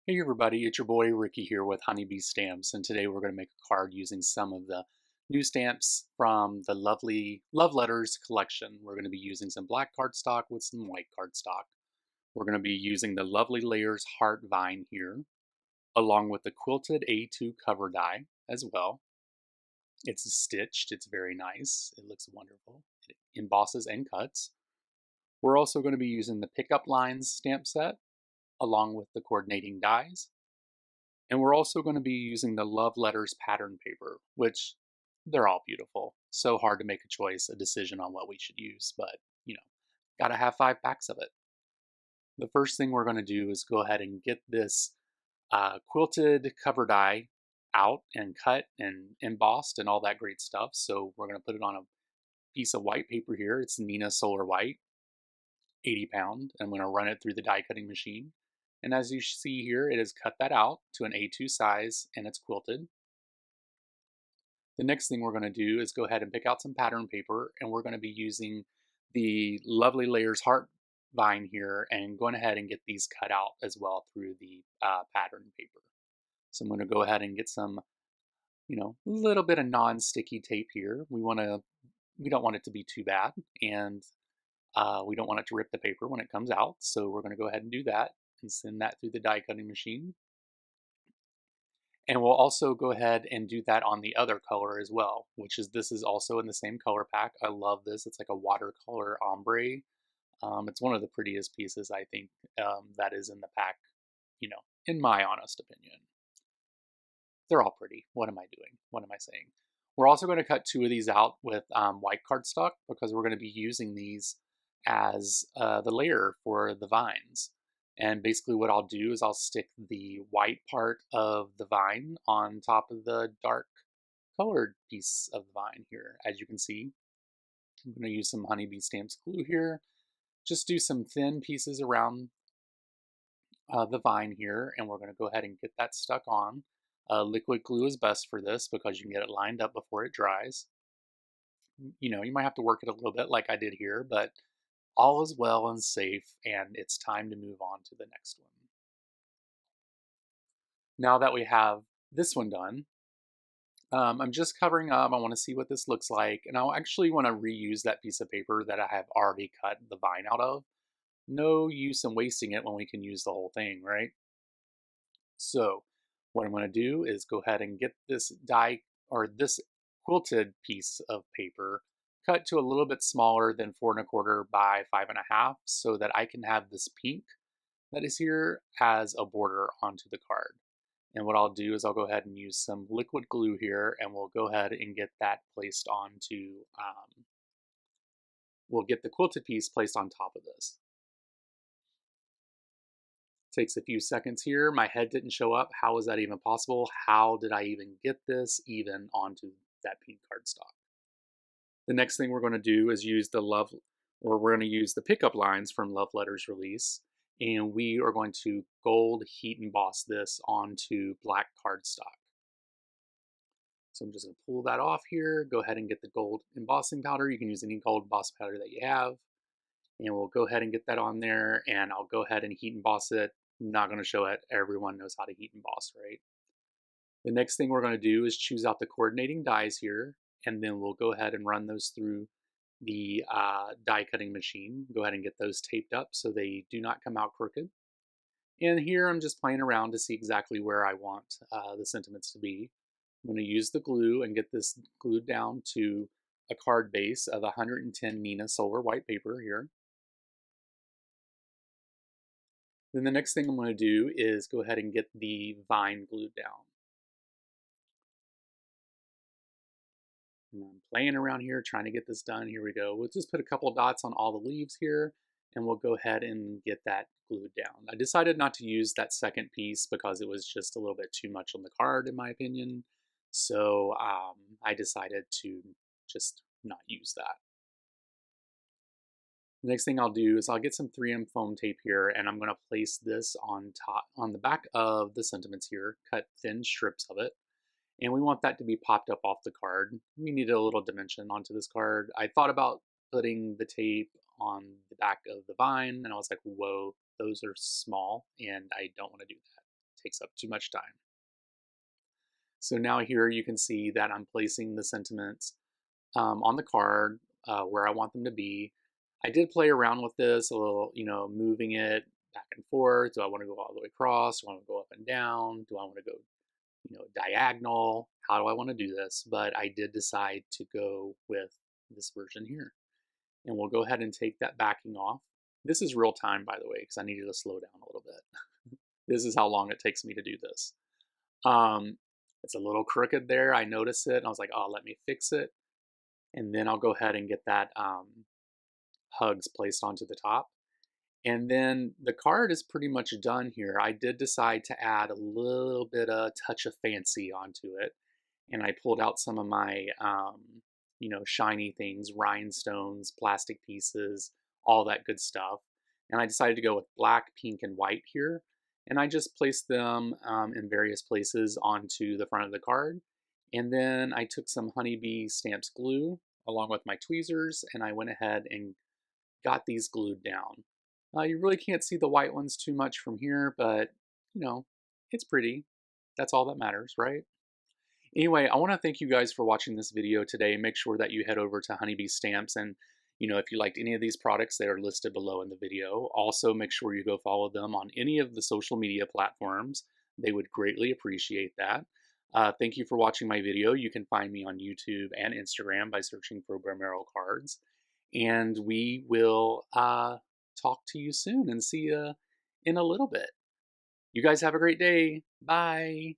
Hey everybody, it's your boy Ricky here with Honeybee Stamps, and today we're going to make a card using some of the new stamps from the lovely Love Letters collection. We're going to be using some black cardstock with some white cardstock. We're going to be using the Lovely Layers Heart Vine here, along with the quilted A2 cover die as well. It's stitched, it's very nice, it looks wonderful. It embosses and cuts. We're also going to be using the Pickup Lines stamp set, along with the coordinating dies. And we're also going to be using the Love Letters pattern paper, which they're all beautiful. So hard to make a choice, a decision on what we should use, but gotta have 5 packs of it. The first thing we're going to do is go ahead and get this quilted cover die out and cut and embossed and all that great stuff. So we're going to put it on a piece of white paper here. It's Nina Solar White, 80 pound. I'm going to run it through the die cutting machine. And as you see here, it has cut that out to an A2 size and it's quilted. The next thing we're going to do is go ahead and pick out some pattern paper, and we're going to be using the Lovely Layers Heart Vine here and going ahead and get these cut out as well through the pattern paper. So I'm going to go ahead and get some, a little bit of non-sticky tape here. We don't want it to be too bad, and we don't want it to rip the paper when it comes out. So we're going to go ahead and do that and send that through the die cutting machine. And we'll also go ahead and do that on the other color as well, this is also in the same color pack. I love this. It's like a watercolor ombre. It's one of the prettiest pieces I think that is in the pack, in my honest opinion. They're all pretty. What am I doing? What am I saying? We're also going to cut 2 of these out with white cardstock because we're going to be using these as the layer for the vines. And basically what I'll do is I'll stick the white part of the vine on top of the dark colored piece of the vine here. As you can see, I'm going to use some Honeybee Stamps glue here. Just do some thin pieces around the vine here, and we're going to go ahead and get that stuck on. Liquid glue is best for this because you can get it lined up before it dries. You might have to work it a little bit like I did here, but all is well and safe, and it's time to move on to the next one. Now that we have this one done, I'm just covering up. I want to see what this looks like, and I'll actually want to reuse that piece of paper that I have already cut the vine out of. No use in wasting it when we can use the whole thing, right? So what I'm going to do is go ahead and get this die or this quilted piece of paper cut to a little bit smaller than 4¼ by 5½ so that I can have this pink that is here as a border onto the card. And what I'll do is I'll go ahead and use some liquid glue here, and we'll go ahead and get that placed onto, we'll get the quilted piece placed on top of this. Takes a few seconds here. My head didn't show up. How is that even possible? How did I even get this even onto that pink cardstock? The next thing we're going to do is use we're going to use the pickup lines from Love Letters release, and we are going to gold heat emboss this onto black cardstock. So I'm just going to pull that off here. Go ahead and get the gold embossing powder. You can use any gold emboss powder that you have. And we'll go ahead and get that on there, and I'll go ahead and heat emboss it. I'm not going to show it. Everyone knows how to heat emboss, right? The next thing we're going to do is choose out the coordinating dies here, and then we'll go ahead and run those through the die cutting machine. Go ahead and get those taped up so they do not come out crooked. And here I'm just playing around to see exactly where I want the sentiments to be. I'm going to use the glue and get this glued down to a card base of 110 Nina Solar White paper here. Then the next thing I'm going to do is go ahead and get the vine glued down. And I'm playing around here trying to get this done. Here we go. We'll just put a couple dots on all the leaves here, and we'll go ahead and get that glued down. I decided not to use that second piece because it was just a little bit too much on the card in my opinion. So I decided to just not use that. The next thing I'll do is I'll get some 3M foam tape here, and I'm going to place this on the back of the sentiments here, cut thin strips of it. And we want that to be popped up off the card. We need a little dimension onto this card. I thought about putting the tape on the back of the vine, and I was like, whoa, those are small, and I don't want to do that. takes up too much time. So now here you can see that I'm placing the sentiments on the card where I want them to be. I did play around with this a little, moving it back and forth. Do I want to go all the way across? Do I want to go up and down? Do I want to go, diagonal? How do I want to do this? But I did decide to go with this version here. And we'll go ahead and take that backing off. This is real time, by the way, because I needed to slow down a little bit. This is how long it takes me to do this. It's a little crooked there. I noticed it. And I was like, oh, let me fix it. And then I'll go ahead and get that hugs placed onto the top. And then the card is pretty much done here. I did decide to add a little bit of touch of fancy onto it. And I pulled out some of my, shiny things, rhinestones, plastic pieces, all that good stuff. And I decided to go with black, pink, and white here. And I just placed them in various places onto the front of the card. And then I took some Honeybee Stamps glue along with my tweezers, and I went ahead and got these glued down. You really can't see the white ones too much from here, but it's pretty. That's all that matters, right? Anyway, I want to thank you guys for watching this video today. Make sure that you head over to Honeybee Stamps, and if you liked any of these products, they are listed below in the video. Also, make sure you go follow them on any of the social media platforms. They would greatly appreciate that. Thank you for watching my video. You can find me on YouTube and Instagram by searching for Bramero Cards. And we will talk to you soon and see you in a little bit. You guys have a great day. Bye.